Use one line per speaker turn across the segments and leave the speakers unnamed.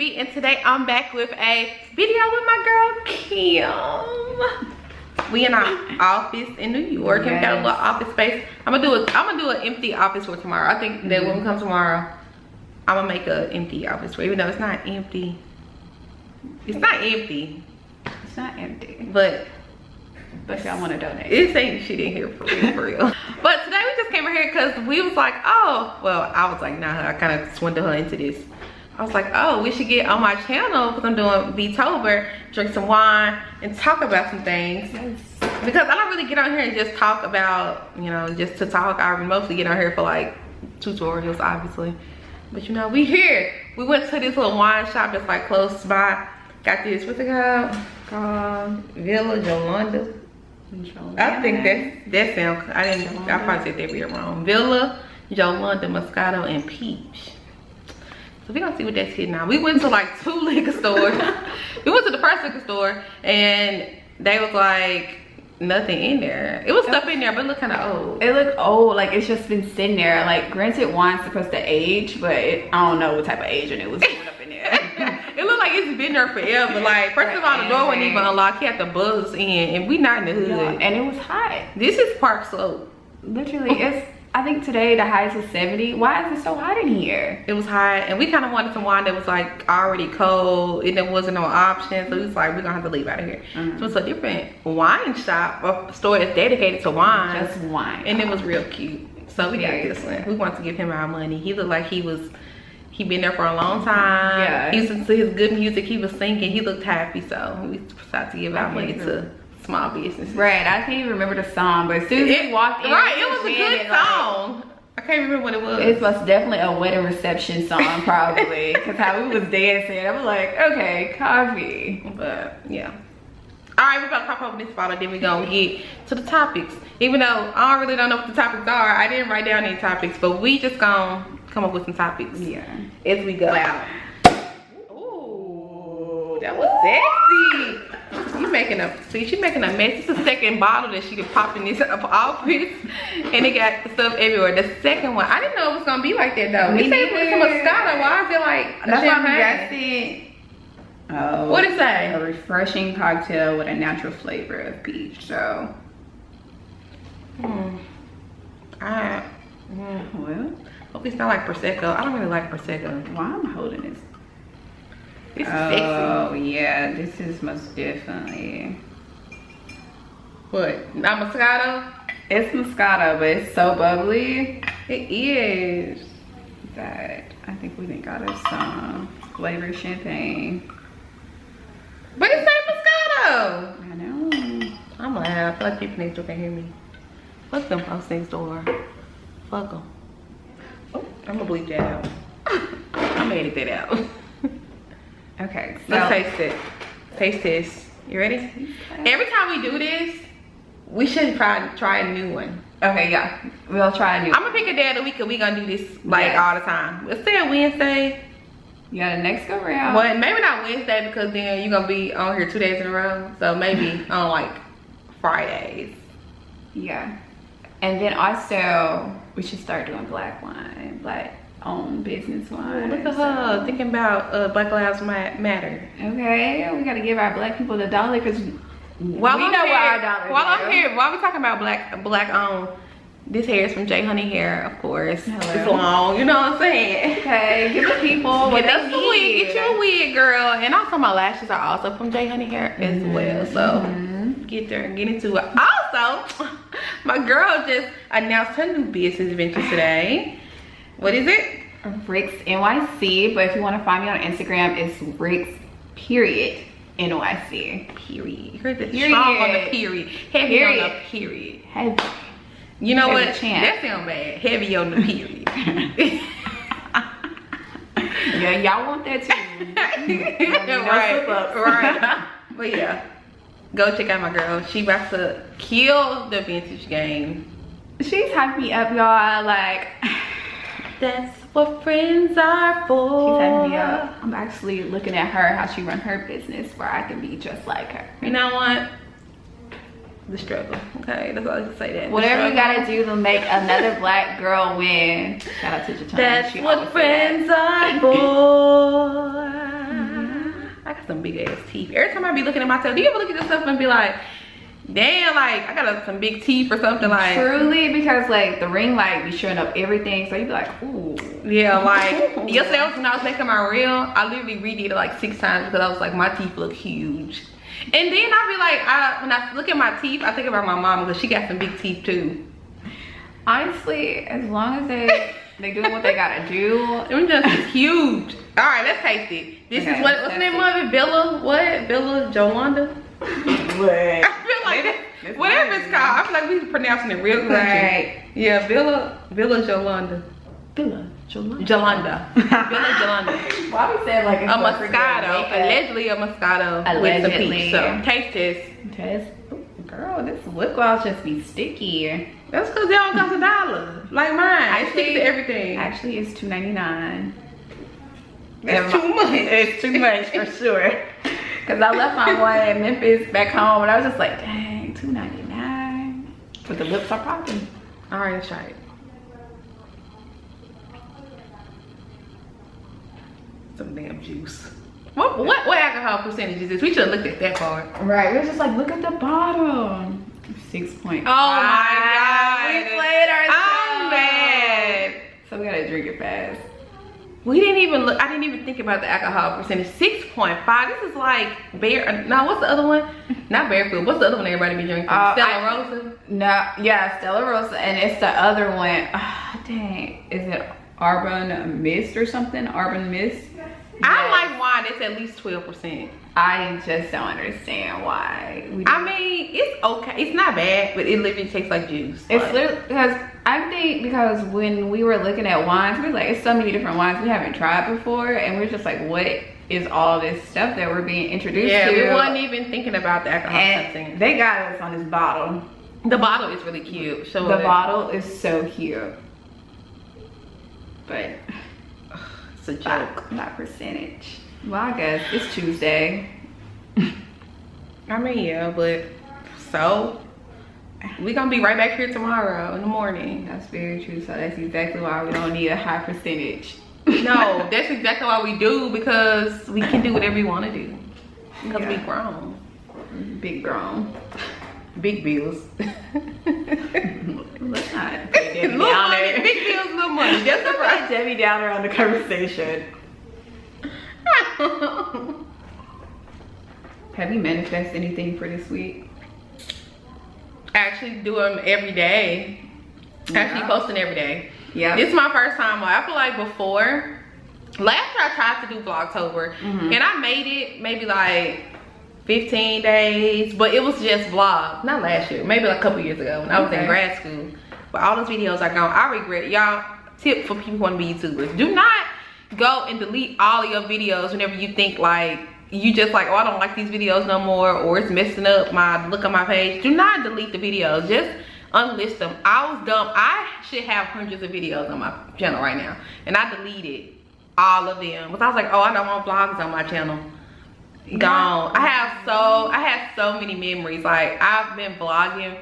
V, and today I'm back with a video with my girl Kim. We in our office in New York. Kim got a little office space. I'm gonna do an empty office for tomorrow. I think that when we come tomorrow, I'm gonna make an empty office for, even though it's not empty. It's not empty.
It's not empty.
But
y'all want to donate.
It's ain't shit in here for real, for real. But today we just came in here because we was like, oh, well, I was like, nah, I kind of swindled her into this. I was like, oh, we should get on my channel because I'm doing V-tober, drink some wine, and talk about some things. Yes. Because I don't really get on here and just talk about, you know, just to talk. I mostly get on here for like tutorials, obviously. But you know, we here. We went to this little wine shop that's like close by. Got this, what's it called? Villa Yolanda. I think that sounds, I probably said that real wrong. Villa Yolanda Moscato and Peach. So we gonna see what that's hitting on. We went to like 2 liquor stores. We went to the first liquor store and they was like nothing in there. It was stuff in there, but it looked kind of old.
It looked old, like it's just been sitting there. Like, granted, wine's supposed to age, but I don't know what type of aging it was going up in there.
It looked like it's been there forever. Like, first of all, the door wasn't even unlocked. He had the buzz in, and we not in the hood.
Yeah, and it was hot.
This is Park Slope.
Literally, it's, I think today the highest was 70. Why is it so hot in here?
It was hot, and we kind of wanted some wine that was like already cold, and there wasn't no option. So it was like, we're gonna have to leave out of here. So it's a different wine shop, a store that's dedicated to wine.
Just wine.
And it was real cute. So we got this one. We want to give him our money. He looked like he been there for a long time. Yeah. He listened to his good music. He was singing. He looked happy. So we decided to give our money to small businesses.
Right. I can't even remember the song, but as soon as we walked in,
right, it was a good song. I can't remember what it was.
It was definitely a wedding reception song, probably, because how we was dancing. I was like, okay, coffee.
But yeah. All right, we're about to pop open this bottle, then we're gonna get to the topics. Even though I really don't know what the topics are, I didn't write down any topics, but we just gonna come up with some topics.
Yeah.
As we go. Wow. Ooh, that was sexy. You making a, see, she making a mess. It's the second bottle that she did pop in this office, and it got stuff everywhere. The second one, I didn't know it was gonna be like that though. It said put some Moscato. Why is it like
that's what I'm guessing? Oh,
what did it say?
A refreshing cocktail with a natural flavor of peach. So,
well, hope it's not like Prosecco. I don't really like Prosecco.
Why am I holding this?
This is sexy.
Oh yeah, this is most definitely.
What? Not Moscato?
It's Moscato, but it's so bubbly.
It is.
That I think we done got us some flavored champagne.
But it ain't Moscato.
I know.
I'm loud. I feel like people next door can hear me. Fuck them folks next door. Fuck them. Oh, I'm gonna bleep that out. I'm gonna edit that out.
Okay, so
let's taste it. Taste this. You ready? Okay. Every time we do this, we should try a new one.
Okay, yeah. We'll try a new one.
I'm gonna pick a day of the week and we gonna do this like all the time. Let's say a Wednesday.
Yeah, the next go round.
Well, maybe not Wednesday because then you're gonna be on here 2 days in a row. So maybe on like Fridays.
Yeah. And then also we should start doing black wine, black owned business wine.
Look at her thinking about Black Lives Matter.
Okay, we gotta give our black people the dollar because
while we know what our dollar is. While I'm here, while we talking about black owned, this hair is from J Honey Hair, of course. Hello. It's long, you know what I'm saying?
Okay, give the people what they need.
Get your wig, girl. And also my lashes are also from J Honey Hair as well. So get there and get into it. Also, my girl just announced her new business venture today. What is it?
Ricks NYC, but if you want to find me on Instagram, it's Ricks period NYC.
Period. You heard the strong on the period. Heavy on the period.
Heavy.
You know what? That sounds bad. Heavy on the period.
Yeah, y'all want that too.
Right. But yeah, go check out my girl. She about to kill the vintage game.
She's hyped me up, y'all. Like,
that's what friends are for.
She's hyped me up. I'm actually looking at her, how she run her business, where I can be just like her.
You know what? The struggle. Okay, that's all I can say. That
whatever you gotta do to make another black girl win. Shout out to Jatana.
That's what friends are for. got some big ass teeth. Every time I be looking at myself, do you ever look at yourself and be like, damn, like I got some big teeth or something? Like
truly, because like the ring light be showing up everything, so you be like, ooh.
Yeah, like yesterday when I was making my reel, I literally redid it like 6 times because I was like, my teeth look huge. And then I be like, when I look at my teeth, I think about my mom because she got some big teeth too.
Honestly, as long as they doing what they gotta do,
them just huge. All right, let's taste it. This is what's the name of it? Villa Jolanda.
What?
I feel like whatever it's called. I feel like we pronouncing it real country.
Right.
Yeah, Villa Jolanda. Villa Jolanda. Villa Jolanda.
Why we say like
a Moscato? Allegedly a Moscato with some peach. So taste this.
Girl, this lip gloss just be sticky.
That's because they don't cost $1. Like mine. It sticks to everything.
Actually, it's $2.99.
That's too much.
It's too much for sure. Cause I left my one in Memphis back home, and I was just like, dang, $2.99. But the lips are popping.
All right, let's try it. Some damn juice. What alcohol percentage is this? We should have looked at that part.
Right, we were just like, look at the bottom. 6.5.
Oh my god.
We played ourselves.
I'm mad.
So we gotta drink it fast.
We didn't even look. I didn't even think about the alcohol percentage. 6.5. This is like bear. No, what's the other one? Not Barefoot. What's the other one everybody be drinking? Stella Rosa.
No, yeah, Stella Rosa, and it's the other one. Dang, is it Arbon Mist or something? Arbon Mist.
I like wine that's at least 12%.
I just don't understand why.
I mean, it's okay. It's not bad, but it literally tastes like juice.
It's literally because I think because when we were looking at wines, we were like, it's so many different wines we haven't tried before, and we're just like, what is all this stuff that we're being introduced to?
Yeah, we wasn't even thinking about the alcohol content.
They got us on this bottle.
The bottle is really cute.
The bottle is so cute, but
it's a joke.
Not percentage. Well, I guess it's Tuesday.
I mean, yeah, but so we gonna be right back here tomorrow in the morning.
That's very true. So that's exactly why we don't need a high percentage.
No, that's exactly why we do, because we can do whatever we want to do. Because we grown.
Big grown.
Big bills.
Let's not pay Debbie
little
Downer.
money, big bills, little money. That's the price.
Debbie Downer on the conversation. Have you manifested anything for this week?
Actually do them every day. Actually posting every day.
Yeah.
This is my first time. I feel like before, last year I tried to do Vlogtober, and I made it maybe like 15 days, but it was just vlogs. Not last year, maybe like a couple years ago when I was in grad school. But all those videos are gone. I regret it. Y'all, tip for people who want to be YouTubers: do not go and delete all of your videos whenever you think like you just like, oh, I don't like these videos no more, or it's messing up my look on my page. Do not delete the videos. Just unlist them. I was dumb. I should have hundreds of videos on my channel right now, and I deleted all of them because I was like, oh, I don't want vlogs on my channel. Gone. I had so many memories. Like, I've been vlogging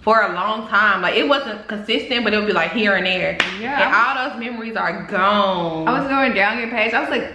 for a long time. Like, it wasn't consistent, but it would be like here and there. Yeah. And all those memories are gone.
I was going down your page. I was like,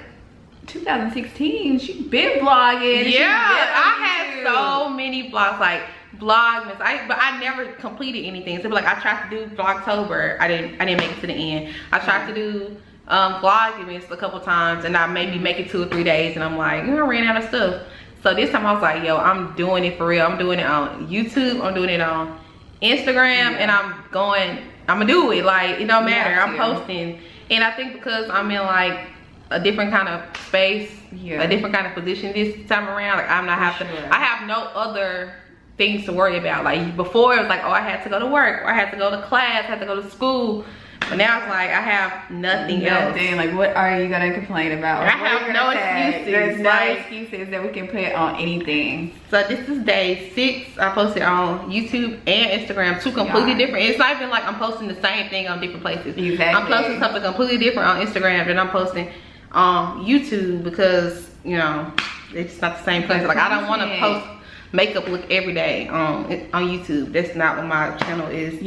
2016, she been vlogging.
Yeah, I had so many vlogs, like Vlogmas. But I never completed anything. So like, I tried to do Vlogtober. I didn't make it to the end. I tried to do Vlogmas a couple times, and I maybe make it 2 or 3 days, and I'm like, I ran out of stuff. So this time I was like, yo, I'm doing it for real. I'm doing it on YouTube. I'm doing it on Instagram, and I'm gonna do it. Like, it don't matter. I'm posting. And I think because I'm in like a different kind of space, a different kind of position this time around, like I have no other things to worry about. Like before it was like, oh, I had to go to work, or I had to go to class, I had to go to school. But now it's like I have nothing else.
Like, what are you gonna complain about?
I have no excuses.
There's no excuses that we can put on anything.
So this is day 6. I posted on YouTube and Instagram, 2 completely different. It's not even like I'm posting the same thing on different places.
Exactly.
I'm posting something completely different on Instagram than I'm posting on YouTube, because you know it's not the same place. Like, I don't want to post makeup look every day on YouTube. That's not what my channel is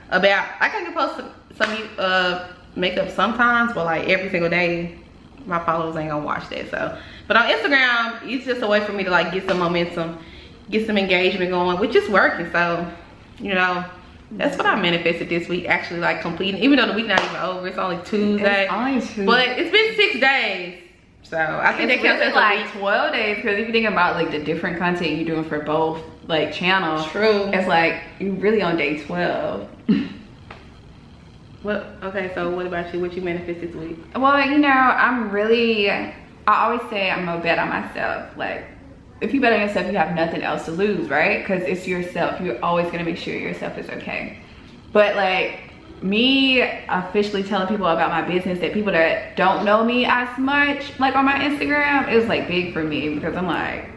about. I can post some makeup sometimes, but like every single day, my followers ain't gonna watch that. So, but on Instagram, it's just a way for me to like get some momentum, get some engagement going, which is working. So, you know, that's what I manifested this week, actually, like completing, even though the week not even over, it's only Tuesday.
It's only Tuesday.
But it's been 6 days. So I think
it's
that counts
really
as
like
a week.
12 days, because if you think about like the different content you're doing for both like channels,
True.
it's like you're really on day 12.
What? Okay, so what about you? What you manifested this week?
Well, you know, I always say I'm gonna bet on myself. Like, if you bet on yourself, you have nothing else to lose, right? Because it's yourself. You're always gonna make sure yourself is okay. But like me officially telling people about my business, that people that don't know me as much, like on my Instagram, it was like big for me, because I'm like,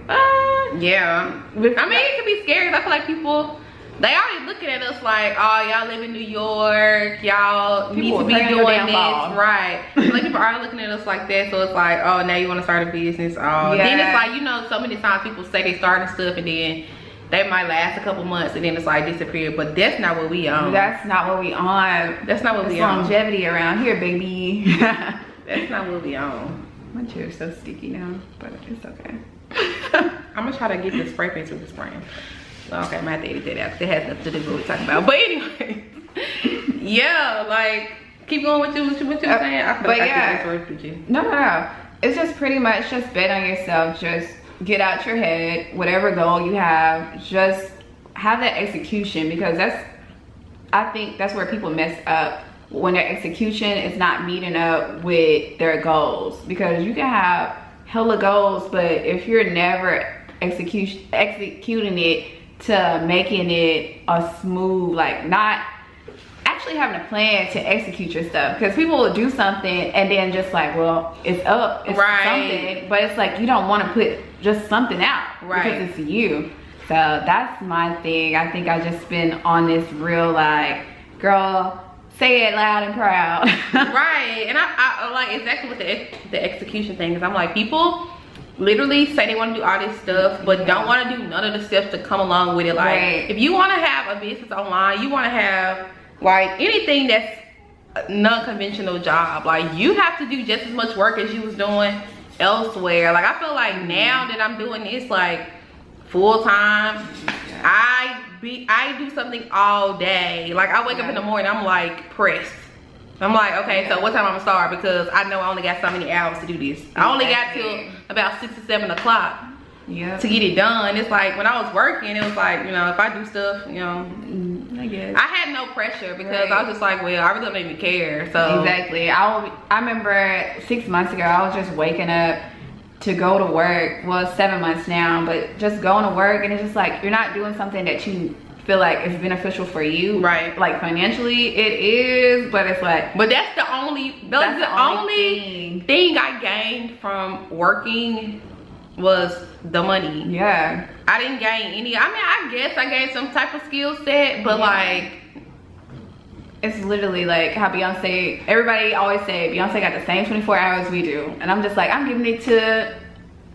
yeah. I mean, it can be scary. I feel like people, they already looking at us like, oh, y'all live in New York, y'all need to be doing this, right? Like people are looking at us like that, so it's like, oh, now you want to start a business. Oh, yeah. Then it's like, you know, so many times people say they starting stuff and then they might last a couple months and then it's like disappear, but that's not what we on.
That's not what we on.
That's not what we on.
Longevity around here, baby.
That's not what we on.
My chair's so sticky now, but it's okay.
I'm gonna try to get the spray paint to the spring. So, okay, I'm gonna have to edit that out, because it has nothing to do with what we're talking about. But anyway, yeah, like, keep going with what you were saying. I feel like I keep interrupting you.
No. It's just pretty much just bet on yourself. Just get out your head, whatever goal you have, just have that execution, because I think that's where people mess up, when their execution is not meeting up with their goals. Because you can have hella goals, but if you're never executing it to making it a smooth, like not actually having a plan to execute your stuff, because people will do something and then just like, well, it's up, it's something, but it's like you don't want to put just something out, because it's you. So that's my thing. I think I just been on this real like, girl, say it loud and proud. Right. And I like exactly what the execution thing is. I'm like, people literally say they want to do all this stuff, but don't want to do none of the steps to come along with it. Like, if you want to have a business online, you want to have like anything that's a non-conventional job, like you have to do just as much work as you was doing elsewhere. Like I feel like now that I'm doing this like full time, I do something all day. Like I wake up in the morning, I'm like pressed. I'm like, okay, so what time I'm gonna start? Because I know I only got so many hours to do this. I only got till about 6 or 7 o'clock to get it done. It's like when I was working, it was like, you know, if I do stuff, you know, I guess I had no pressure, because I was just like, well, I really don't even care. So exactly. I remember 6 months ago, I was just waking up to go to work. Well, 7 months now, but just going to work, and it's just like you're not doing something that you feel like is beneficial for you, right? Like financially it is, but it's like, but that's the only thing I gained from working was the money. Yeah, I didn't gain any. I mean, I guess I gained some type of skill set, but like it's literally like how Beyonce, everybody always say Beyonce got the same 24 hours we do, and I'm just like, I'm giving it to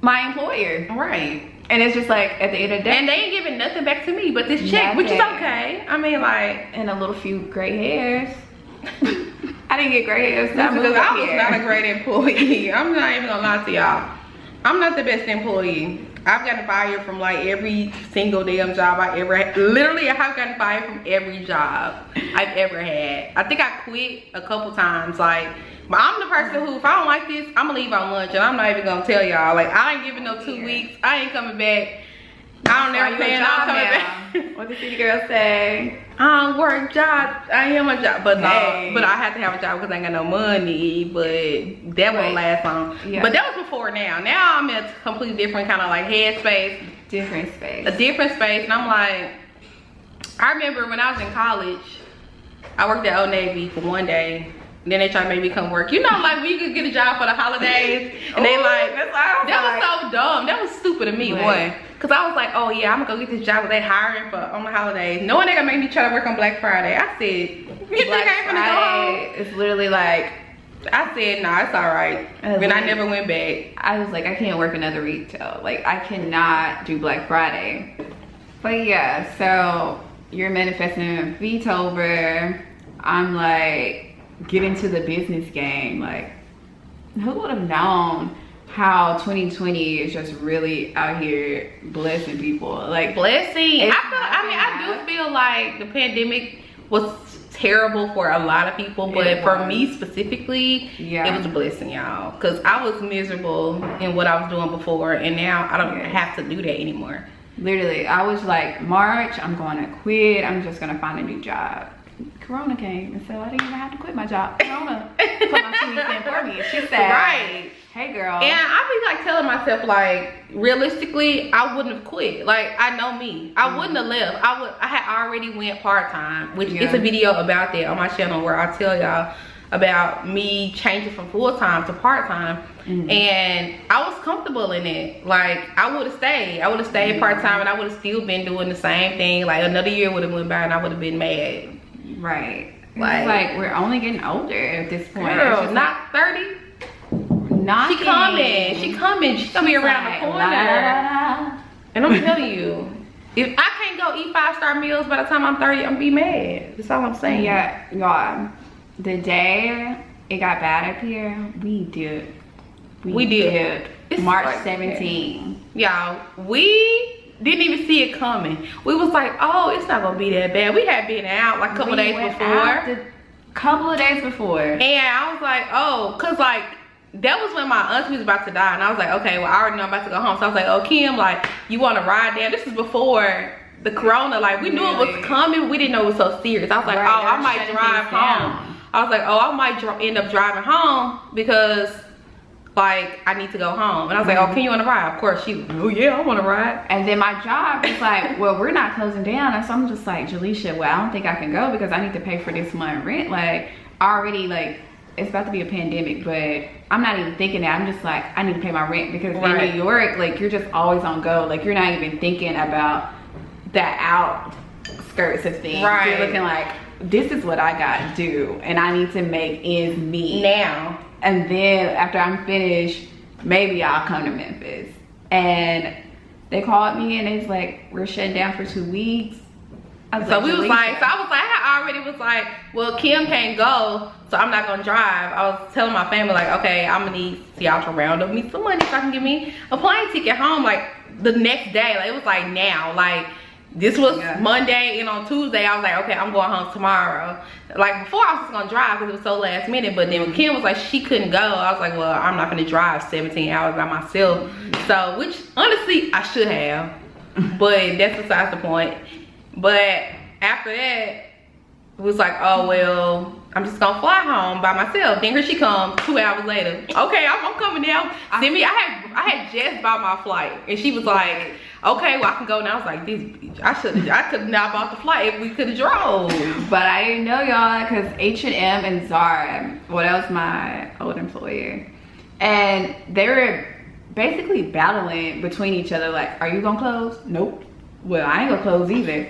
my employer, right? And it's just like at the end of the day, and they ain't giving nothing back to me but this check, which is okay. I mean, like, and a little few gray hairs. I didn't get gray hairs because I was not a great employee. I'm not even gonna lie to y'all. I'm not the best employee. I've gotten fired from like every single damn job I ever had. Literally, I've gotten fired from every job I've ever had. I think I quit a couple times, like. But I'm the person who, if I don't like this, I'm gonna leave on lunch, and I'm not even gonna tell y'all. Like, I ain't giving no 2 weeks. I ain't coming back. I don't never plan on coming back. What the city girl say? I don't work job. I am a job, but no. But I have to have a job because I ain't got no money. But that won't last long. Yeah. But that was before now. Now I'm in a completely different kind of like headspace. Different space. A different space, and I'm like, I remember when I was in college, I worked at Old Navy for one day. Then they try to make me come work. You know, like when you could get a job for the holidays, and they like, that was so dumb. That was stupid of me, boy. Cause I was like, oh yeah, I'm gonna go get this job. They hiring for on the holidays. Knowing they gonna make me try to work on Black Friday. I said, you think I ain't gonna go home? It's literally like, I said, nah, it's all right. And I never went back. I was like, I can't work another retail. Like, I cannot do Black Friday. But yeah, so you're manifesting Vtober. I'm like, get into the business game. Like, who would have known how 2020 is just really out here blessing people? Like,
blessing. I do feel like the pandemic was terrible for a lot of people, but for me specifically, it was a blessing, y'all, because I was miserable in what I was doing before, and now I don't have to do that anymore.
Literally, I was like, March, I'm going to quit. I'm just going to find a new job. Corona came, and so I didn't even have to quit my job. Corona put my 2 weeks in for me. She said,
right,
hey girl.
And I be like telling myself, like, realistically, I wouldn't have quit. Like, I know me, I wouldn't have left. I had already went part-time, which is a video about that on my channel where I tell y'all about me changing from full-time to part-time. And I was comfortable in it. Like, I would have stayed part-time, and I would have still been doing the same thing. Like, another year would have went by and I would have been mad.
Right. Like we're only getting older at this point.
Girl, not 30.
Not
she coming. She's gonna be around the corner. And I'm telling you, if I can't go eat 5-star meals by the time I'm 30, I'm gonna be mad. That's all I'm saying.
Yeah, y'all. The day it got bad up here, we did. It's March like 17.
Y'all, we didn't even see it coming. We was like, oh, it's not gonna be that bad. We had been out like a couple days before. And I was like, oh, cause like that was when my auntie was about to die, and I was like, okay, well, I already know I'm about to go home. So I was like, oh, Kim, like, you want to ride down? This is before the corona. Like, we knew it was coming, but we didn't know it was so serious. I was like, oh, I might drive home. I was like, oh, I might end up driving home because, like, I need to go home. And I was like, oh, can you want to ride? Of course, she was, oh yeah, I want to ride.
And then my job is like, well, we're not closing down. And so I'm just like, Jalisha, well, I don't think I can go because I need to pay for this month rent. Like, already, like, it's about to be a pandemic, but I'm not even thinking that. I'm just like, I need to pay my rent because in New York, like, you're just always on go. Like, you're not even thinking about the outskirts of things. You're looking like, this is what I got to do, and I need to make ends meet now. And then after I'm finished, maybe I'll come to Memphis. And they called me and it's like, we're shutting down for 2 weeks. I already was like, well, Kim can't go, so I'm not gonna drive. I was telling my family, like, okay, I'm gonna need y'all to round up me some money so I can get me a plane ticket home, like, the next day. Like, it was like now, like, this was Monday, and on Tuesday I was like, okay, I'm going home tomorrow. Like, before I was just gonna drive because it was so last minute, but then when Kim was like she couldn't go, I was like, well, I'm not gonna drive 17 hours by myself. So, which honestly I should have, but that's besides the point. But after that, it was like, oh well, I'm just gonna fly home by myself. Then here she comes 2 hours later. Okay, I'm coming down. Send me. I had just bought my flight, and she was like, okay, well, I can go now. I was like, this bitch, I could not bought the flight if we could have drove. But I didn't know, y'all, because H&M and Zara, well, that was my old employer, and they were basically battling between each other. Like, are you gonna close? Nope. Well, I ain't gonna close either.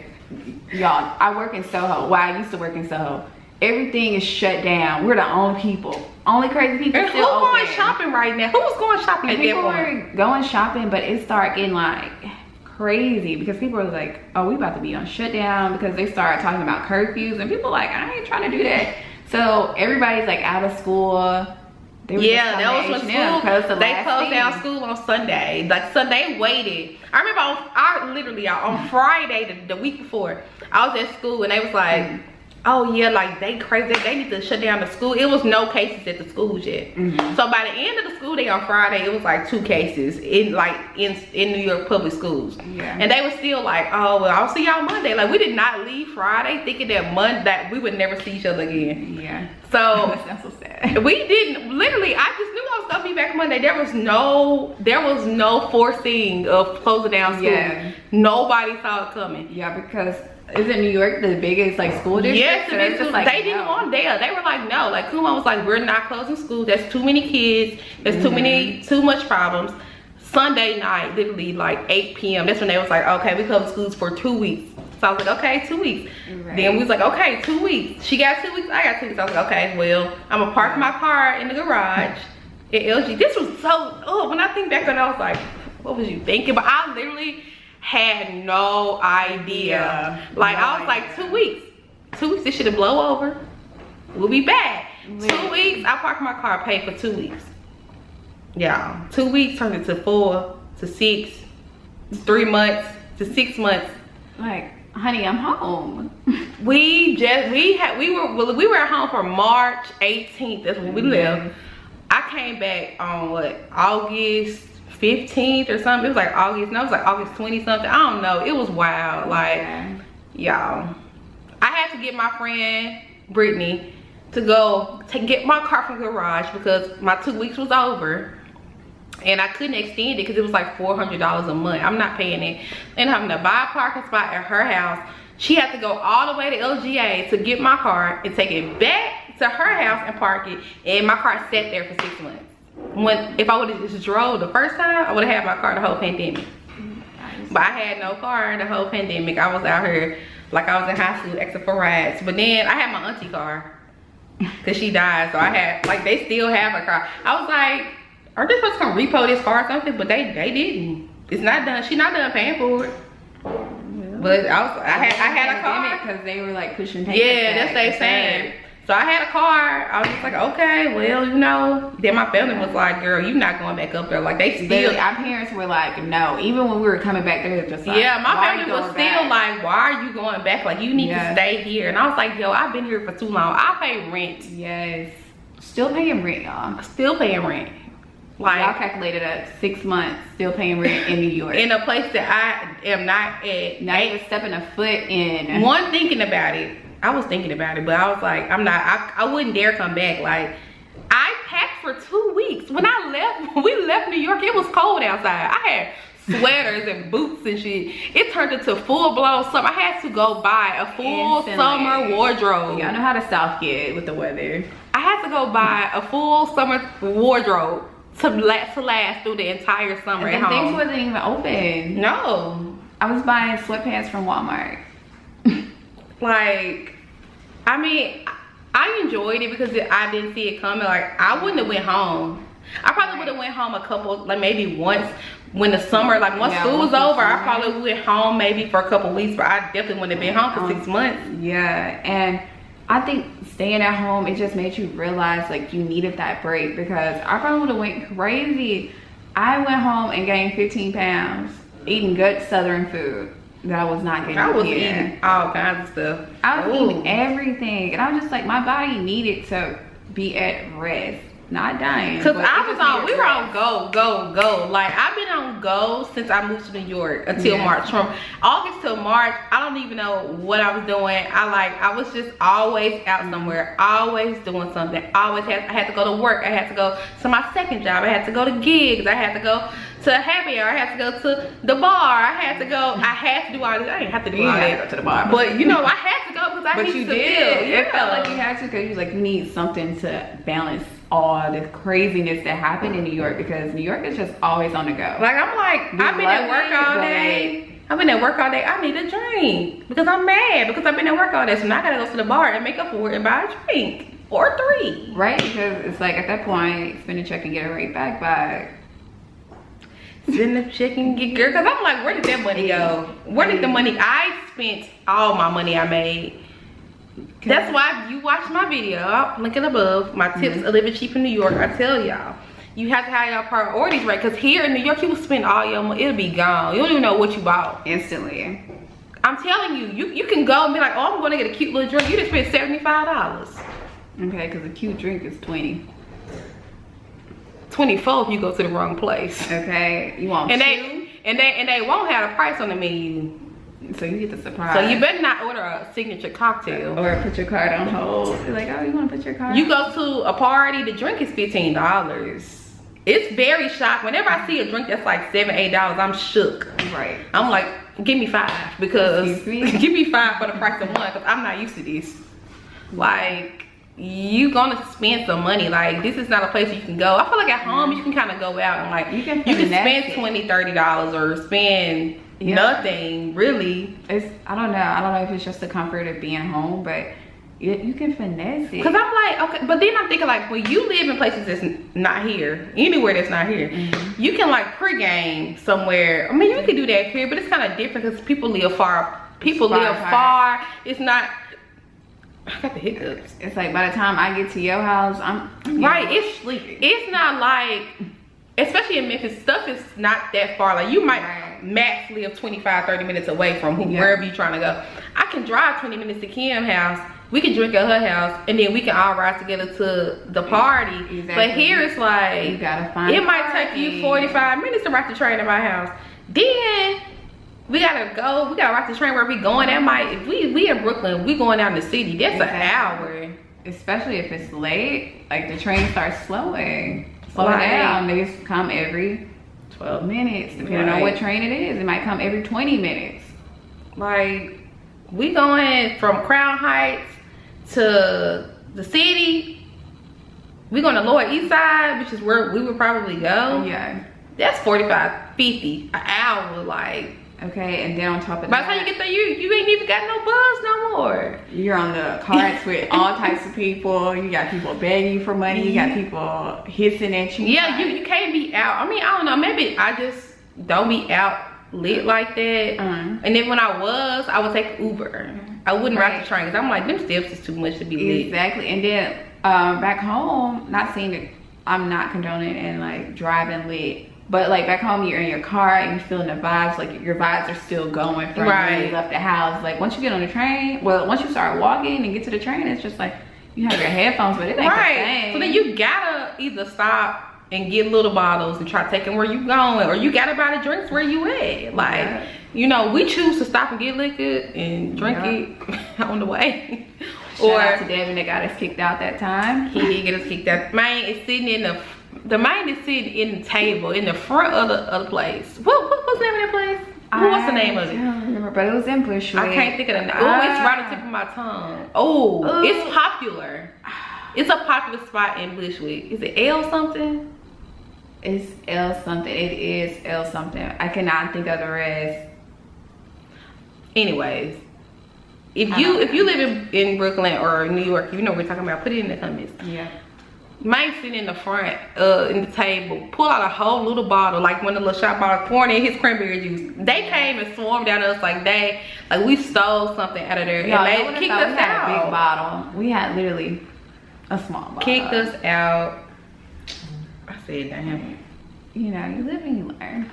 Y'all, I work in Soho. Well, I used to work in Soho. Everything is shut down. We're the only crazy people
and
still
open.
Who's
going shopping right now? Who's going shopping?
And people were going shopping, but it started getting like crazy because people were like, oh, we about to be on shutdown, because they started talking about curfews, and people like, I ain't trying to do that. So everybody's like out of school.
That was when school, they closed down school on Sunday. Like, Sunday waited. I remember on Friday, the week before, I was at school and they was like, oh yeah, like, they crazy, they need to shut down the school. It was no cases at the schools yet. So by the end of the school day on Friday, it was like 2 cases in New York public schools. And they were still like, oh well, I'll see y'all Monday. Like, we did not leave Friday thinking that we would never see each other again. So
that's so sad.
We didn't, literally, I just knew I was gonna be back Monday. There was no forcing of closing down school. Nobody saw it coming.
Because isn't New York the biggest like school district?
Yes, so they didn't want there. They were like, no. Like, Kuma was like, we're not closing school. There's too many kids. There's too much problems. Sunday night, literally like 8 p.m. That's when they was like, okay, we close schools for 2 weeks. So I was like, okay, 2 weeks. Then we was like, okay, 2 weeks. She got 2 weeks, I got 2 weeks. I was like, okay, well, I'm gonna park my car in the garage at LG. This was so, when I think back on it, I was like, what was you thinking? But I literally had no idea. Like, I was like, 2 weeks. 2 weeks, this shit'll blow over. We'll be back. 2 weeks, I parked my car, paid for 2 weeks. Yeah, 2 weeks turned into 4 to 6, 3 months to 6 months.
Like, honey, I'm home.
We were at home for March 18th. That's when we left. I came back on what, August 15th or something. It was like August 20 something. I don't know. It was wild. Like, y'all, I had to get my friend Brittany to go to get my car from the garage because my 2 weeks was over. And I couldn't extend it because it was like $400 a month. I'm not paying it. And having to buy a parking spot at her house. She had to go all the way to LGA to get my car and take it back to her house and park it. And my car sat there for 6 months. If I would have just drove the first time, I would have had my car the whole pandemic. But I had no car the whole pandemic. I was out here like I was in high school except for rides. But then I had my auntie car because she died. So I had, like, they still have a car. I was like, are they supposed to come repo this car or something? But they didn't. It's not done. She's not done paying for it. But I had a car
because they were like pushing payments.
Yeah, that's what they saying. So I had a car. I was just like, okay, well, you know. Then my family was like, girl, you not going back up there. Like, they still.
Literally, our parents were like, no. Even when we were coming back, they were just like,
yeah, my family was still like, why are you going back? Like, you need to stay here. And I was like, yo, I've been here for too long. I pay rent.
Yes. Still paying rent, y'all.
Still paying rent. Like,
y'all calculated at 6 months, still paying rent in New York.
In a place that I am not at.
Not even stepping a foot in.
One, thinking about it. I was thinking about it, but I was like, I wouldn't dare come back. Like, I packed for 2 weeks. When we left New York, it was cold outside. I had sweaters and boots and shit. It turned into full-blown summer. I had to go buy a full summer wardrobe.
Y'all know how the South get with the weather.
I had to go buy a full summer wardrobe to last through the entire summer at home.
Things wasn't even open.
No.
I was buying sweatpants from Walmart.
Like, I mean, I enjoyed it because I didn't see it coming. Like, I wouldn't have went home. I probably would have went home a couple, like maybe once when the summer, like once school was over, I probably went home maybe for a couple weeks, but I definitely wouldn't have been home for 6 months.
Yeah, and I think staying at home, it just made you realize like you needed that break, because I probably would have went crazy. I went home and gained 15 pounds eating good Southern food that I was not getting.
I was eating all kinds of stuff.
I was eating everything, and I was just like, my body needed to be at rest, not dying.
Cause we were on go. Like, I've been on go since I moved to New York until March. From August till March, I don't even know what I was doing. I was just always out somewhere, always doing something. I had to go to work. I had to go to my second job. I had to go to gigs. I had to go to happy hour. I had to go to the bar. I had to do all this. I didn't have to do all that.
Go to the bar,
but you know, I had to go because I need to feel.
It felt like you had to, because you need something to balance all the craziness that happened in New York, because New York is just always on the go.
Like, I'm like, I've been at work all day. I've been at work all day. I need a drink because I'm mad because I've been at work all day. So now I gotta go to the bar and make up for it and buy a drink or 3.
Right, because it's like at that point, spend a check and get a right back bag.
Spend the check and get girl. Because I'm like, where did that money go? Where did the money? I spent all my money I made. That's why if you watch my video, I'll link it above, my tips of living cheap in New York. I tell y'all, you have to have your priorities right, because here in New York, you will spend all your money, it'll be gone. You don't even know what you bought
instantly.
I'm telling you, you can go and be like, oh, I'm going to get a cute little drink. You just spent $75.
Okay, because a cute drink is 20.
24 if you go to the wrong place.
Okay, you want
and
two?
They won't have a price on the menu.
So you get the surprise.
So you better not order a signature cocktail.
Or put your card on hold. You're like, oh, you want to put your card
You go to a party, the drink is $15. It's very shocking. Whenever I see a drink that's like $7, $8, I'm shook.
Right.
I'm like, give me 5 because
give
me 5 for the price of 1 because I'm not used to this. Like, you gonna spend some money. Like, this is not a place you can go. I feel like at home you can kind of go out and like you can spend $20, $30 or spend nothing really.
I don't know if it's just the comfort of being home, but you can finesse it.
Cause I'm like, okay, but then I'm thinking like, when you live in places that's not here, anywhere that's not here, you can like pregame somewhere. I mean, you can do that here, but it's kind of different because people live far. Far. It's not. I got the hiccups.
It's like by the time I get to your house, I'm
right.
sleeping.
It's not like especially in Memphis, stuff is not that far. Like you might max live 25-30 minutes away from wherever you're trying to go. I can drive 20 minutes to Kim's house. We can drink at her house, and then we can all ride together to the party. Exactly. But here it's like,
you gotta find
it might take you 45 minutes to ride the train to my house. Then we gotta go. We gotta ride the train where we going. That might, if we in Brooklyn, we going down the city. That's an hour.
Especially if it's late, like the train starts slowing down. They just come every 12 minutes, depending on what train it is. It might come every 20 minutes.
Like, we going from Crown Heights to the city. We going to Lower East Side, which is where we would probably go.
Yeah.
That's 45, 50 an hour, like.
Okay, and then on top of
by the time you get there, you ain't even got no buzz no more.
You're on the carts with all types of people. You got people begging you for money. You got people hissing at you.
Yeah, you can't be out. I mean, I don't know. Maybe I just don't be out lit like that. And then when I would take Uber. I wouldn't ride the train because I'm like, them steps is too much to be lit.
Exactly. And then back home, not saying that I'm not condoning and like driving lit. But like back home, you're in your car and you're feeling the vibes. Like your vibes are still going from when you left the house. Like once you get on the train, well, once you start walking and get to the train, it's just like you have your headphones, but it ain't the same.
So then you gotta either stop and get little bottles and try to take them where you going, or you gotta buy the drinks where you at. Like, you know, we choose to stop and get liquor and drink it on the way.
Shout out to Devin that got us kicked out that time.
He did get us kicked out. Man is sitting in the man is sitting in the table in the front of the place. What's the name of that place? What's the name of it?
I don't remember, but it was in Bushwick.
I can't think of the name. Oh, it's right on the tip of my tongue. Oh, it's popular. It's a popular spot in Bushwick. Is it L something?
It's L something. It is L something. I cannot think of the rest.
Anyways, if you live in Brooklyn or New York, you know what we're talking about. Put it in the comments.
Yeah.
Mike sitting in the front in the table, pull out a whole little bottle, like one of the little shot bottles, pouring in his cranberry juice. They came and swarmed at us like we stole something out of there.
No,
and they kicked us out.
We had a big bottle. We had literally a small bottle.
Kicked us out. I said, damn.
You know, you live and you learn.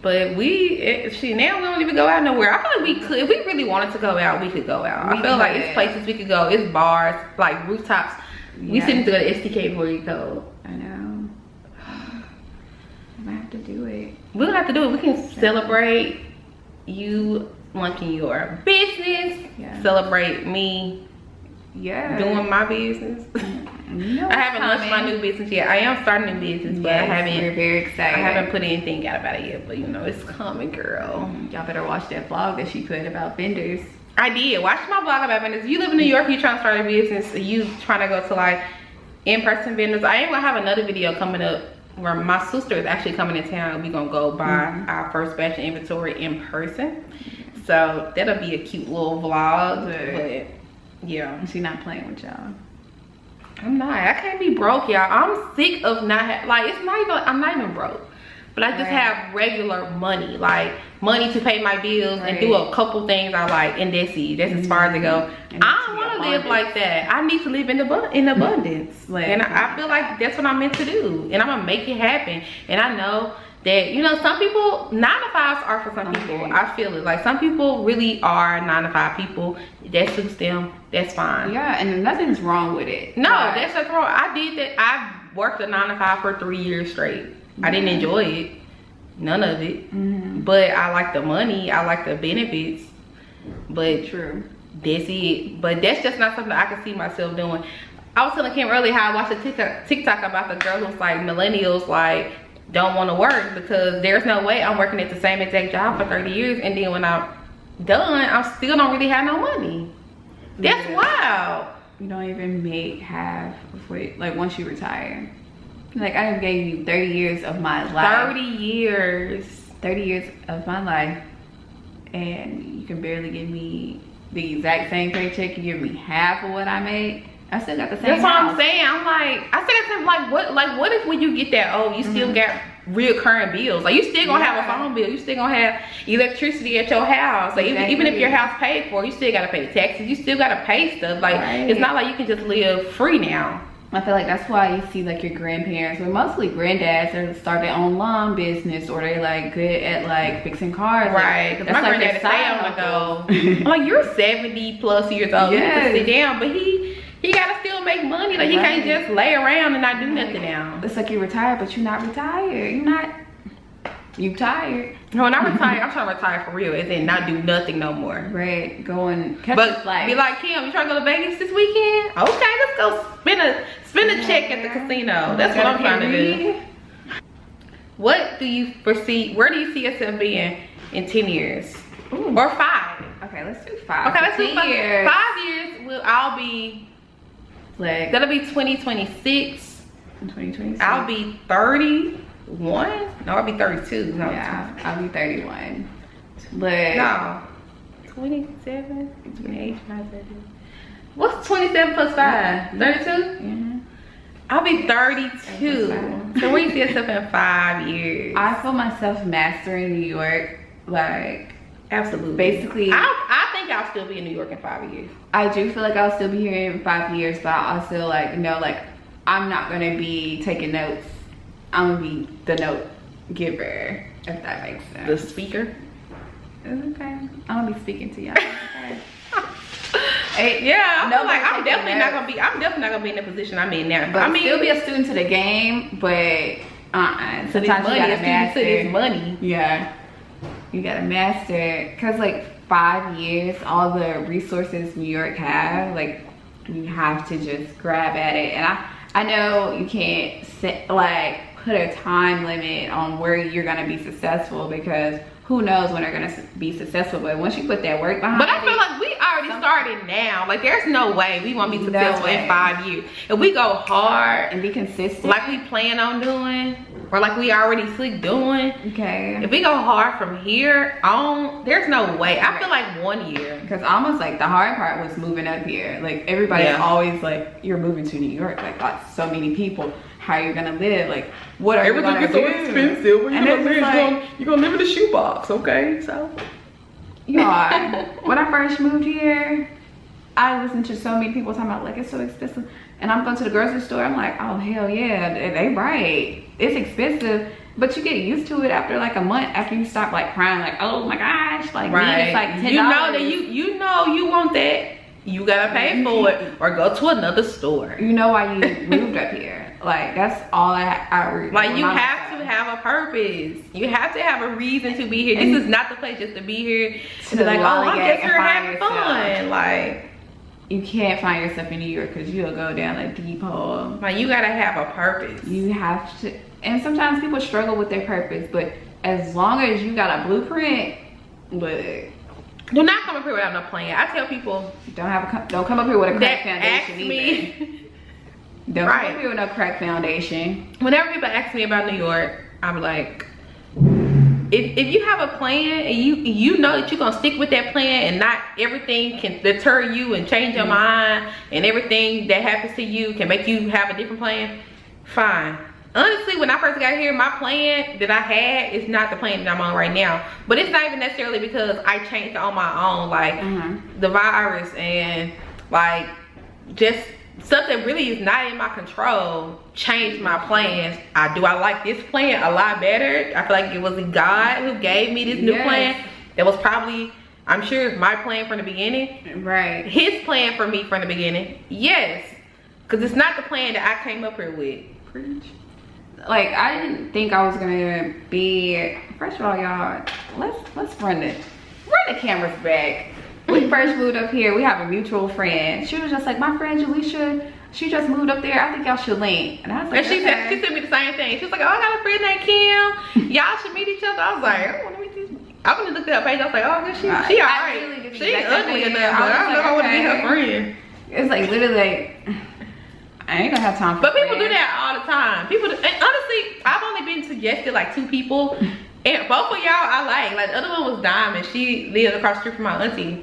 But now we don't even go out nowhere. I feel like we could, if we really wanted to go out, we could go out. I feel like it's places we could go. It's bars, like rooftops. Yeah. We sitting to go to STK before you go.
I know. I have to do it.
We'll have to do it. We can celebrate you launching your business. Yeah. Celebrate me doing my business. I haven't launched my new business yet. I am starting a business, but I haven't.
We're very excited.
I haven't put anything out about it yet, but you know, it's coming, girl.
Y'all better watch that vlog that she put about vendors.
I did. Watch my vlog about vendors. If you live in New York, you trying to start a business, you trying to go to like in-person vendors. I am gonna have another video coming up where my sister is actually coming to town and we're gonna go buy our first batch of inventory in person. So that'll be a cute little vlog. But yeah,
she's not playing with y'all.
I'm not. I can't be broke, y'all. I'm sick of not like it's not even. I'm not even broke, but I just have regular money, like money to pay my bills and do a couple things I like, and that's it. That's as far as it go. I don't want to live like that. I need to live in abundance, and I feel like that's what I'm meant to do, and I'm gonna make it happen. And I know that, you know, some people 9-to-5s are for some people. I feel it. Like some people really are 9-to-5 people. That suits them. That's fine.
Yeah, and nothing's wrong with it.
No, that's nothing wrong. I did that. I worked a 9-to-5 for 3 years straight. I didn't enjoy it. None of it. But I like the money. I like the benefits. But that's it. But that's just not something I can see myself doing. I was telling Kim earlier how I watched a TikTok about the girl who's like millennials like don't want to work because there's no way I'm working at the same exact job for 30 years and then when I'm done, I still don't really have no money. That's wild.
You don't even make half of what, like once you retire. Like I done gave you 30 years of my life.
30 years.
30 years of my life. And you can barely give me the exact same paycheck. You give me half of what I made. I still got the same
That's
house.
what I'm saying. I'm like, I said to him, what if when you get that old, you still got reoccurring bills? Like you still gonna have a phone bill, you still gonna have electricity at your house. Like even if your house paid for, you still gotta pay taxes, you still gotta pay stuff. Like it's not like you can just live free now.
I feel like that's why you see like your grandparents, or mostly granddads, that start their own lawn business, or they like good at like fixing cars.
Right.
Like,
That's my
like
granddad say on the go. I'm like, you're 70 plus years old.
Yes.
You can sit down, but he gotta still make money. Like he can't just lay around and not do nothing now.
It's like you're retired, but you're not retired. You tired.
No, when I retire, I'm trying to retire for real, and then not do nothing no more.
Right, go and catch
But
a flight.
be like, Kim, you trying to go to Vegas this weekend? Okay, let's go spend a check at the casino. That's what I'm trying to do. What do you foresee? Where do you see yourself being in 10 years?
Ooh.
Or 5?
Okay, let's do 5.
Okay, let's do 5
years.
5 years. I'll be.
Like,
That'll be 2026.
in 2026.
I'll be 31. No, I'll be 32. No,
Yeah, I'll be 31. But
no, 27, 28, 30. What's 27 plus 5? 32?
yeah.
I'll be 32. So where you see yourself in 5 years?
I feel myself mastering New York. Like,
Absolutely.
basically,
I think I'll still be in New York in 5 years.
I do feel like I'll still be here in 5 years, but I also like know like I'm not gonna be taking notes. I'm gonna be the note giver, if that makes sense.
The speaker.
It's okay. I'm gonna be speaking to y'all. Okay. Hey,
Yeah, I feel
nobody
like I'm
taking
definitely not
notes.
gonna be. I'm definitely not gonna be in the position I'm in now.
But
I mean,
still be a student to the game, but sometimes
to this
you
money,
gotta
to this
master.
money.
Yeah, you gotta master, cause like 5 years, all the resources New York have, like you have to just grab at it. And I know you can't set, like put a time limit on where you're gonna be successful, because who knows when they're gonna be successful. But once you put that work behind
But I
it,
feel like we already started now. Like there's no way we won't be
No
successful
way.
in 5 years. If we go hard,
and be consistent.
like we plan on doing, or like we already slick doing,
Okay.
if we go hard from here on, there's no way. I feel like 1 year.
Because almost like the hard part was moving up here. Like everybody's
Yeah.
always like, you're moving to New York. Like that's so many people. How are you gonna live? Like what are
Everything
you
gets
gonna
so
do?
expensive. When
And
you're
it's
gonna,
just
live,
like-
you're gonna live in a shoebox, okay? So
Yeah. When I first moved here, I listened to so many people talking about like it's so expensive. And I'm going to the grocery store, I'm like, oh hell yeah, they right. It's expensive. But you get used to it after like a month, after you stop like crying, like, oh my gosh, like meat is like $10.
You know that you know you want that. You gotta pay for it or go to another store.
You know why you moved up here. Like that's all I
Like you have to have a purpose. You have to have a reason to be here. This is not the place just to be here to be like, oh, I'm
lollygag
just
and
here
find
having
yourself.
fun. Like
You can't find yourself in New York because you'll go down a deep hole.
Like you gotta have a purpose.
You have to, and sometimes people struggle with their purpose, but as long as you got a blueprint, but
do not come up here without no plan. I tell people
don't come up here with a crack
that
foundation
ask
either.
me.
Don't
Right.
come up here with no crack foundation.
Whenever people ask me about New York, I'm like, if you have a plan and you know that you're gonna stick with that plan and not everything can deter you and change your mind, and everything that happens to you can make you have a different plan, fine. Honestly, when I first got here, my plan that I had is not the plan that I'm on right now. But it's not even necessarily because I changed on my own, like the virus and like just stuff that really is not in my control changed my plans. I like this plan a lot better. I feel like it was God who gave me this new plan. That was probably, I'm sure, my plan from the beginning.
Right.
His plan for me from the beginning. Yes. Because it's not the plan that I came up here with.
Preach. Like I didn't think I was gonna be. First of all, y'all, let's run the cameras back. We first moved up here. We have a mutual friend. She was just like, my friend Jalisha, she just moved up there. I think y'all should link. And I was like,
And she sent me the same thing. She was like, oh, I got a friend named Kim. Y'all should meet each other. I was like, I want to meet this. I went to look at her page. I was like, oh, she all right.
Really
She ain't ugly enough, but I don't know if I want to be her friend.
It's like literally like, I ain't gonna have time for
But people do
friends.
that all the time. People, and honestly, I've only been suggested like 2 people. And both of y'all I like the other one was Diamond. She lived across the street from my auntie.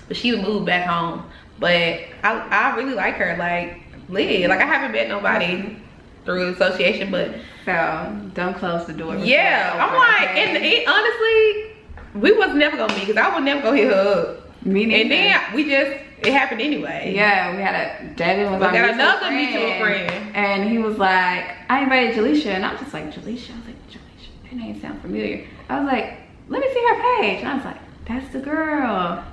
But she moved back home. But I really like her. Like Liz. Like I haven't met nobody through association, but
So don't close the door.
yeah, I'm like, and honestly, we was never gonna meet because I would never go hit her up.
Me neither.
And then we just It happened anyway.
Yeah, we had a Devin was
We
our
got
mutual
another mutual friend.
and he was like, I invited Jalisha, and I was just like, Jalisha. I was like, Jalisha, her name sounds familiar. I was like, let me see her page, and I was like, that's the girl.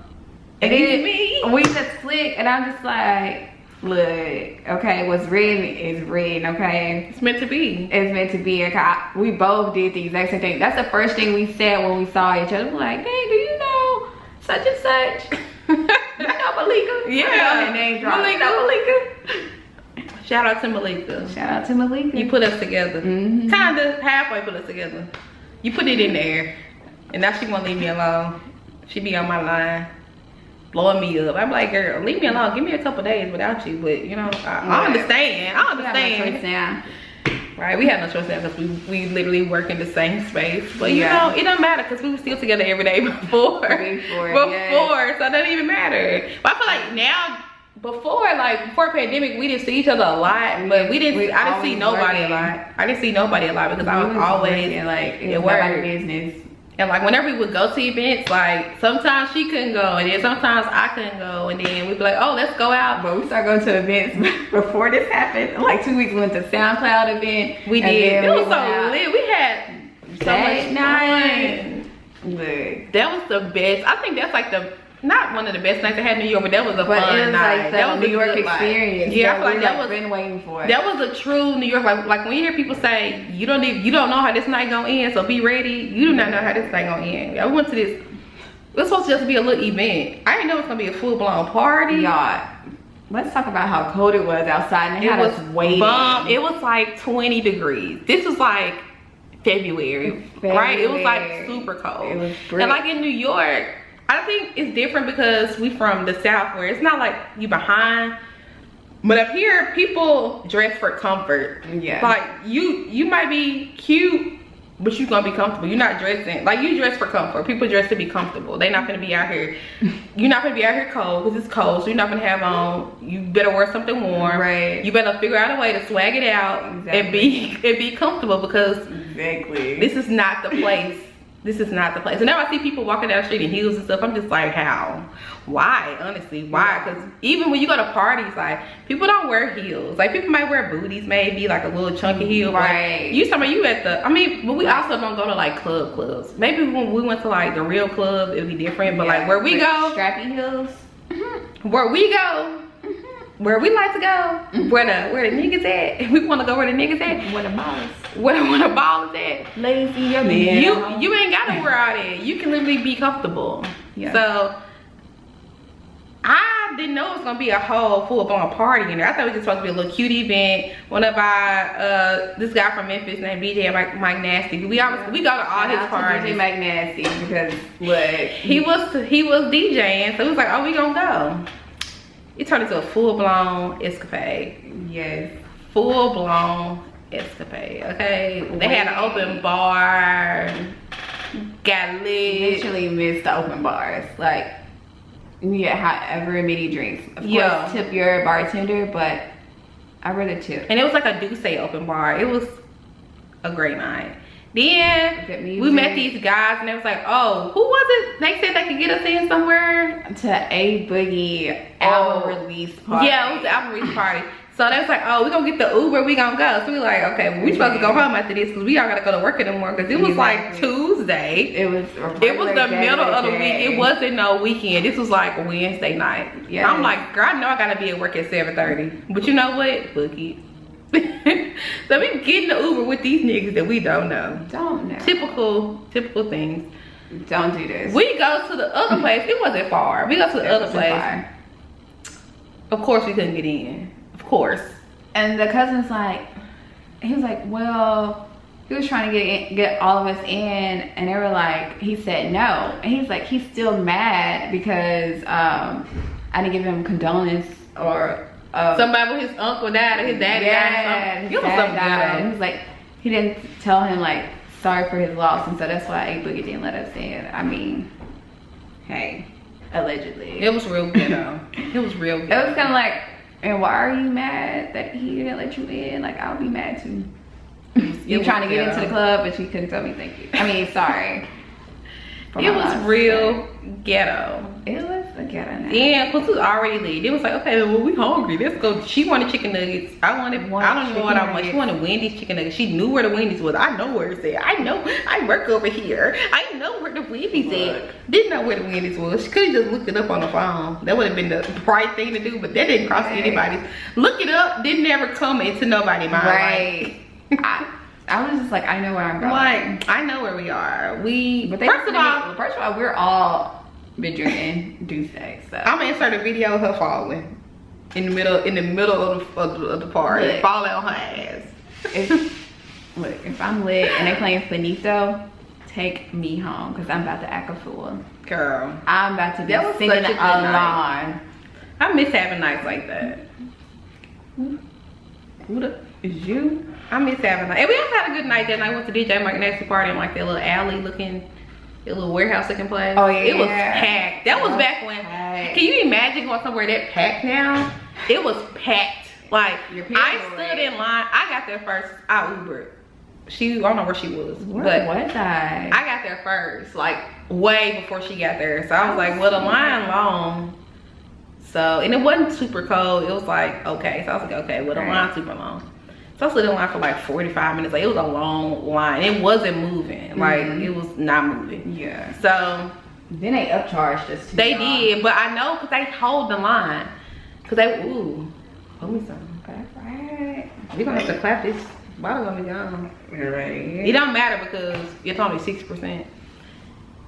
And then we just clicked, and I'm just like, look, okay, what's written is written, okay?
It's meant to be.
It's meant to be. Okay, we both did the exact same thing. That's the first thing we said when we saw each other. We're like, hey, do you know such and such? You know Malika?
Yeah.
Her name dropped. You know Malika?
Shout out to Malika.
Shout out to Malika.
You put us together.
Mm-hmm.
Kinda halfway put us together. You put it in there, and now she won't leave me alone. She be on my line, blowing me up. I'm like, girl, leave me alone. Give me a couple days without you. But you know, I understand. I understand.
Now.
Right, we have no choice now because we literally work in the same space. But you know, it doesn't matter because we were still together every day before. Yes. So it doesn't even matter. But I feel like now, before pandemic, we didn't see each other a lot. But I didn't see nobody a lot. I didn't see nobody a lot because I was always
it work business.
And like whenever we would go to events, like sometimes she couldn't go and then sometimes I couldn't go, and then we'd be like, oh, let's go out.
But we started going to events before this happened. Like 2 weeks, we went to SoundCloud event.
We did. It was so lit. We had so much
fun. Look,
that was the best. I think that's like not one of the best nights I had in New York, but that was a fun night.
Like
that was
New York experience.
Yeah, I feel like that was
been waiting for.
That was a true New York. Like when you hear people say you don't know how this night gonna end, so be ready. You do not know how this night gonna end. I went to this. It was supposed to just be a little event. I didn't know it was gonna be a full blown party.
Y'all, let's talk about how cold it was outside, and it was waiting.
It was like 20 degrees. This was like February, right? It was like super cold.
It was great.
And like in New York, I think it's different because we from the South where it's not like you behind. But up here, people dress for comfort.
Yeah.
Like you might be cute, but you're gonna be comfortable. You're not dressing, like you dress for comfort. People dress to be comfortable. They're not gonna be out here. You're not gonna be out here cold because it's cold, so you're not gonna have on. You better wear something warm.
Right.
You better figure out a way to swag it out and be comfortable because this is not the place. This is not the place. And now I see people walking down the street in heels and stuff. I'm just like, how? Why? Honestly, why? Because even when you go to parties, like people don't wear heels. Like people might wear booties, maybe like a little chunky heel.
Right.
You talking about you at the? I mean, but we also don't go to like clubs. Maybe when we went to like the real club, it'd be different. But like where we go,
strappy heels.
Where we go. Where we like to go, where the niggas at. We want to go where the niggas at.
Where the balls.
Where the ball is at.
Ladies, see your man.
You ain't gotta wear all that. You can literally be comfortable. Yeah. So I didn't know it was gonna be a whole full-blown party in there. I thought it was just supposed to be a little cute event. One of our this guy from Memphis named BJ Mike Nasty. We go to all his parties.
BJ Mike Nasty because look,
he was DJing, so he was like, oh, we gonna go. It turned into a full-blown escapade.
Yes.
Full-blown escapade, okay? They had an open bar, got lit.
Literally missed the open bars. Like, yeah, however many drinks. Of course, tip your bartender, but I'd rather tip.
And it was like a Douce open bar. It was a great night. Then we met these guys and they was like, oh, who was it? They said they could get us in somewhere.
To A Boogie album release party.
Yeah, it was the album release party. So they was like, oh, we gonna get the Uber, we gonna go. So we like, okay, well, we supposed to go home after this because we all gotta go to work in the morning because it was like Tuesday. It was the middle of the week. It wasn't no weekend. This was like a Wednesday night. Yeah. I'm like, girl, I know I gotta be at work at 7:30. But you know what? Book it. So we getting the Uber with these niggas that we don't know. Typical things.
Don't do this.
We go to the other place. It wasn't far. We go to the other place. Of course we couldn't get in. Of course.
And the cousin's like, he was like, well, he was trying to get all of us in, and they were like, he said no. And he's like, he's still mad because I didn't give him condolence or
somebody with his uncle died or his daddy died or something.
He was like, he didn't tell him like sorry for his loss, and so that's why A Boogie didn't let us in. I mean, hey, allegedly.
It was real ghetto. It was real ghetto.
It was kind of like, and why are you mad that he didn't let you in? Like, I'll be mad too. You're trying to get into the club, but you couldn't tell me thank you. I mean, sorry.
It was real ghetto.
It was Forget her now.
Yeah, cause we already late. It was like, okay, well, we hungry. Let's go. She wanted chicken nuggets. I don't even know what I want. She wanted Wendy's chicken nuggets. She knew where the Wendy's was. I know where it's at. I know. I work over here. I know where the Wendy's at. Didn't know where the Wendy's was. She could have just looked it up on the phone. That would have been the right thing to do, but that didn't cross anybody's. Look it up didn't ever come into nobody's mind.
Right. Like, I was just like, I know where I'm going.
Like, I know where we are. First of all,
we're all been drinking Douce, so
I'm gonna insert a video of her falling in the middle of the party, falling on her ass.
If I'm lit and they playing Finito, take me home because I'm about to act a fool.
Girl,
I'm about to be singing along.
I miss having nights like that.
Who the is you?
I miss having nights. And we also had a good night that night. We went to DJ Mike Nasty party in like that little alley looking. A little warehouse looking place.
Oh yeah,
it was packed. That was back when. Can you imagine going somewhere that packed now? It was packed. Like I stood in line. I got there first. I Ubered. I don't know where she was.
Where was I?
I got there first, like way before she got there. So I was like, well, the line long. So and it wasn't super cold. It was like okay. So I was like, okay, well the line's super long. So I stood in line for like 45 minutes. Like it was a long line. It wasn't moving. Like it was not moving.
Yeah.
So
then they upcharged us too.
They did, but I know because they hold the line. Cause they hold me some.
Okay. Right.
We gonna have to clap this bottle gonna be gone.
Right.
It don't matter because it's only 6%.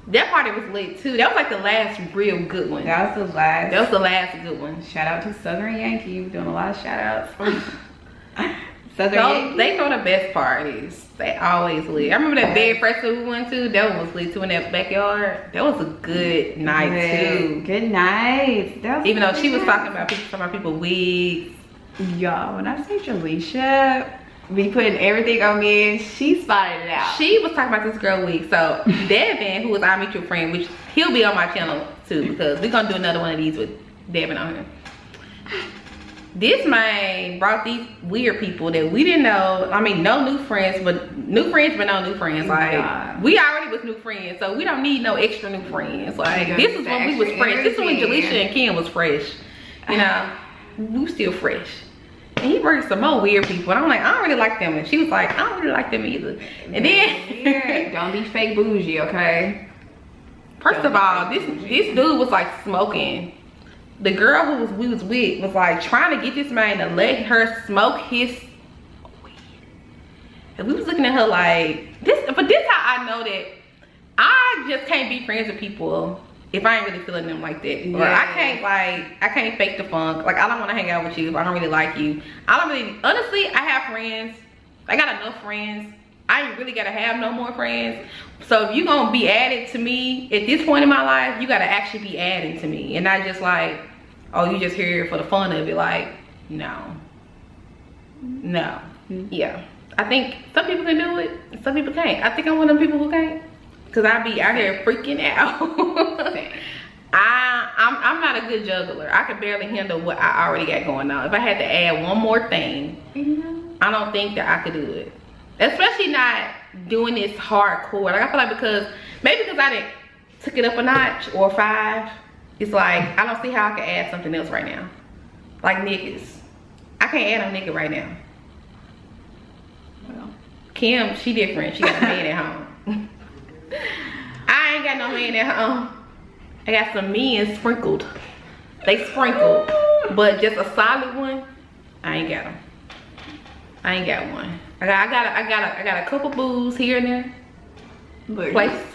That party was lit too. That was like the last real good one.
That was the last.
That was the last good one.
Shout out to Southern Yankee. We're doing a lot of shout outs.
They throw the best parties. They always lit. I remember that bed festival we went to. That one was lit too in that backyard. That was a good night too.
Good night.
Even though she was talking about people wigs.
Y'all, when I say Jalisha be putting everything on me, she spotted it out.
She was talking about this girl wig. So Devin, who is our mutual friend, which he'll be on my channel too because we're gonna do another one of these with Devin on here. This man brought these weird people that we didn't know. I mean, no new friends, but no new friends. Like, we already was new friends, so we don't need no extra new friends. Like, this is when we was fresh. This is when Jalisha and Kim was fresh. You know, we still fresh. And he brought some more weird people, and I'm like, I don't really like them. And she was like, I don't really like them either. And then,
don't be fake bougie, okay?
First of all, this dude was like smoking. The girl who we was with was like trying to get this man to let her smoke his weed. And we was looking at her like, but this how I know that I just can't be friends with people if I ain't really feeling them like that. Yeah. Or I can't fake the funk. Like I don't want to hang out with you if I don't really like you. Honestly, I have friends. I got enough friends. I ain't really gotta have no more friends. So if you gonna be added to me at this point in my life, you gotta actually be adding to me and not just like, oh, you just here for the fun of it. Like, no. Yeah, I think some people can do it, some people can't. I think I'm one of them people who can't, because I be out here freaking out. I'm not a good juggler. I can barely handle what I already got going on. If I had to add one more thing, I don't think that I could do it. Especially not doing this hardcore. Like I feel like maybe because I didn't took it up a notch or 5, it's like I don't see how I can add something else right now. Like niggas, I can't add no nigga right now. Well, Kim, she different. She got a man at home. I ain't got no man at home. I got some men sprinkled. They sprinkled, but just a solid one, I ain't got them. I ain't got one. I got a couple boos here and there.
Look,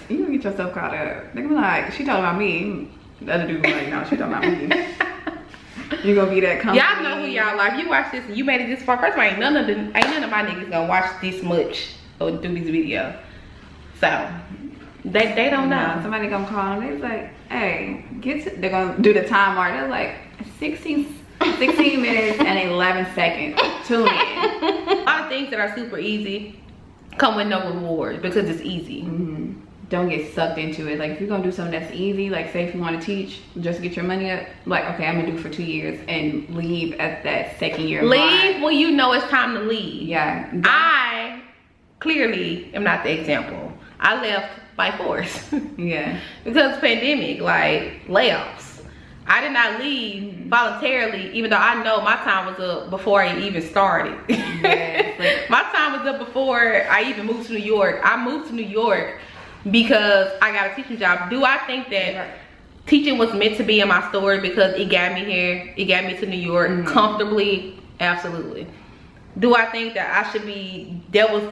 you gonna get yourself caught up. They gonna be like, she talking about me. The other dude be like, no, she talking about me. You gonna be that company.
Y'all know who y'all like. You watch this and you made it this far. First of all, ain't none of my niggas gonna watch this much or do this video. So they don't know.
Somebody gonna call them. They're like, hey, they're gonna do the time mark. They're like 16 minutes and 11 seconds. Tune in.
A lot of things that are super easy come with no reward because it's easy.
Don't get sucked into it. Like if you're gonna do something that's easy, like say if you want to teach just to get your money up, like okay, I'm gonna do it for 2 years and leave at that 2nd year.
Leave when you know it's time to leave.
Yeah.
I clearly am not the example. I left by force.
Yeah.
Because pandemic, like layoffs. I did not leave voluntarily, even though I know my time was up before I even started.
Yes.
My time was up before I even moved to New York. I moved to New York because I got a teaching job. Do I think that teaching was meant to be in my story because it got me here, it got me to New York comfortably? Absolutely. Do I think that I should be devil's